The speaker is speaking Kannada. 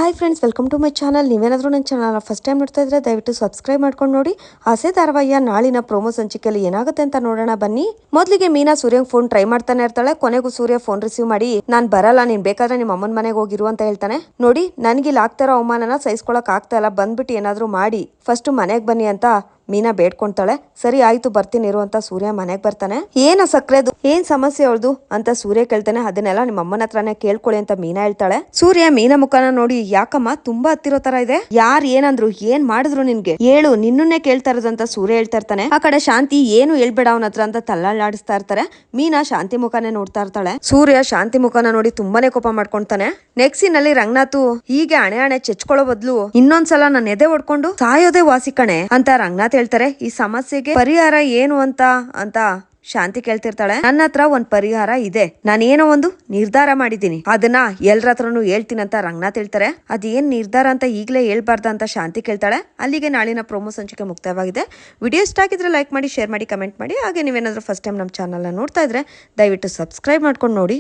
Hi friends, welcome to my channel. ನೀವೇನಾದರೂ ನನ್ನ ಚಾನಲ್ ಫಸ್ಟ್ ಟೈಮ್ ನೋಡ್ತಾ ಇದ್ರೆ ದಯವಿಟ್ಟು ಸಬ್ಸ್ಕ್ರೈಬ್ ಮಾಡ್ಕೊಂಡು ನೋಡಿ. ಆಸೆ ಧಾರಾವಾಹಿಯ ನಾಳಿನ ಪ್ರೋಮೋ ಸಂಚಿಕೆಯಲ್ಲಿ ಏನಾಗುತ್ತೆ ಅಂತ ನೋಡೋಣ ಬನ್ನಿ. ಮೊದಲಿಗೆ ಮೀನಾ ಸೂರ್ಯಂಗ್ ಫೋನ್ ಟ್ರೈ ಮಾಡ್ತಾನೆ ಇರ್ತಾಳೆ. ಕೊನೆಗೂ ಸೂರ್ಯ ಫೋನ್ ರಿಸೀವ್ ಮಾಡಿ, ನಾನ್ ಬರಲ್ಲ, ನೀನ್ ಬೇಕಾದ್ರೆ ನಿಮ್ಮ ಅಮ್ಮನ ಮನೆಗೆ ಹೋಗಿರು ಅಂತ ಹೇಳ್ತಾನೆ. ನೋಡಿ, ನನಗೆ ಇಲ್ಲಿ ಆಗ್ತಿರೋ ಅವಮಾನನ ಸಹಿಸ್ಕೊಳಕ್ ಆಗ್ತಾ ಇಲ್ಲ, ಬಂದ್ಬಿಟ್ಟು ಏನಾದ್ರೂ ಮಾಡಿ ಫಸ್ಟ್ ಮನೆಗೆ ಬನ್ನಿ ಅಂತ ಮೀನಾ ಬೇಡ್ಕೊಂತಾಳೆ. ಸರಿ ಆಯ್ತು, ಬರ್ತೀನಿ ಇರು ಅಂತ ಸೂರ್ಯ ಮನೆಗೆ ಬರ್ತಾನೆ. ಏನ ಸಕ್ರೆದು, ಏನ್ ಸಮಸ್ಯೆ ಅವಳ್ದು ಅಂತ ಸೂರ್ಯ ಕೇಳ್ತಾನೆ. ಅದನ್ನೆಲ್ಲ ನಿಮ್ಮ ಅಮ್ಮನ ಹತ್ರನೇ ಕೇಳ್ಕೊಳ್ಳಿ ಅಂತ ಮೀನಾ ಹೇಳ್ತಾಳೆ. ಸೂರ್ಯ ಮೀನಾ ಮುಖನ ನೋಡಿ, ಯಾಕಮ್ಮ ತುಂಬಾ ಹತ್ತಿರೋ ತರ ಇದೆ, ಯಾರ್ ಏನಂದ್ರು, ಏನ್ ಮಾಡಿದ್ರು ನಿನ್ಗೆ, ಹೇಳು, ನಿನ್ನನ್ನೇ ಕೇಳ್ತಾ ಇರೋದಂತ ಸೂರ್ಯ ಹೇಳ್ತಾ ಇರ್ತಾನೆ. ಆ ಕಡೆ ಶಾಂತಿ ಏನು ಹೇಳ್ಬೇಡ ಅವನ ಹತ್ರ ಅಂತ ತಳ್ಳಾಡಿಸ್ತಾ ಇರ್ತಾರೆ. ಮೀನಾ ಶಾಂತಿ ಮುಖನೇ ನೋಡ್ತಾ ಇರ್ತಾಳೆ. ಸೂರ್ಯ ಶಾಂತಿ ಮುಖನ ನೋಡಿ ತುಂಬಾನೇ ಕೋಪ ಮಾಡ್ಕೊಂತಾನೆ. ನೆಕ್ಸ್ಟ್ ನಲ್ಲಿ ರಂಗನಾಥ್ ಹೀಗೆ ಹಣೆ ಚೆಚ್ಕೊಳ್ಳೋ ಬದ್ಲು ಇನ್ನೊಂದ್ಸಲ ನನ್ನ ಎದೆ ಹೊಡ್ಕೊಂಡು ಸಾಯೋದೇ ವಾಸಿ ಕಣೆ ಅಂತ ರಂಗನಾಥ್ ಹೇಳ್ತಾರೆ. ಈ ಸಮಸ್ಯೆಗೆ ಪರಿಹಾರ ಏನು ಅಂತ ಶಾಂತಿ ಕೇಳ್ತಿರ್ತಾಳೆ. ನನ್ನ ಹತ್ರ ಒಂದ್ ಪರಿಹಾರ ಇದೆ, ನಾನೇನೋ ಒಂದು ನಿರ್ಧಾರ ಮಾಡಿದ್ದೀನಿ, ಅದನ್ನ ಎಲ್ರ ಹತ್ರನು ಹೇಳ್ತೀನಿ ಅಂತ ರಂಗನಾಥ್ ಹೇಳ್ತಾರೆ. ಅದೇನ್ ನಿರ್ಧಾರ ಅಂತ ಈಗಲೇ ಹೇಳ್ಬಾರ್ದ ಅಂತ ಶಾಂತಿ ಕೇಳ್ತಾಳೆ. ಅಲ್ಲಿಗೆ ನಾಳಿನ ಪ್ರೋಮೋ ಸಂಚಿಕೆ ಮುಕ್ತಾಯವಾಗಿದೆ. ವಿಡಿಯೋ ಇಷ್ಟ ಆಗಿದ್ರೆ ಲೈಕ್ ಮಾಡಿ, ಶೇರ್ ಮಾಡಿ, ಕಮೆಂಟ್ ಮಾಡಿ. ಹಾಗೆ ನೀವೇನಾದ್ರೂ ಫಸ್ಟ್ ಟೈಮ್ ನಮ್ಮ ಚಾನಲ್ನ ನೋಡ್ತಾ ಇದ್ರೆ ದಯವಿಟ್ಟು ಸಬ್ಸ್ಕ್ರೈಬ್ ಮಾಡ್ಕೊಂಡು ನೋಡಿ.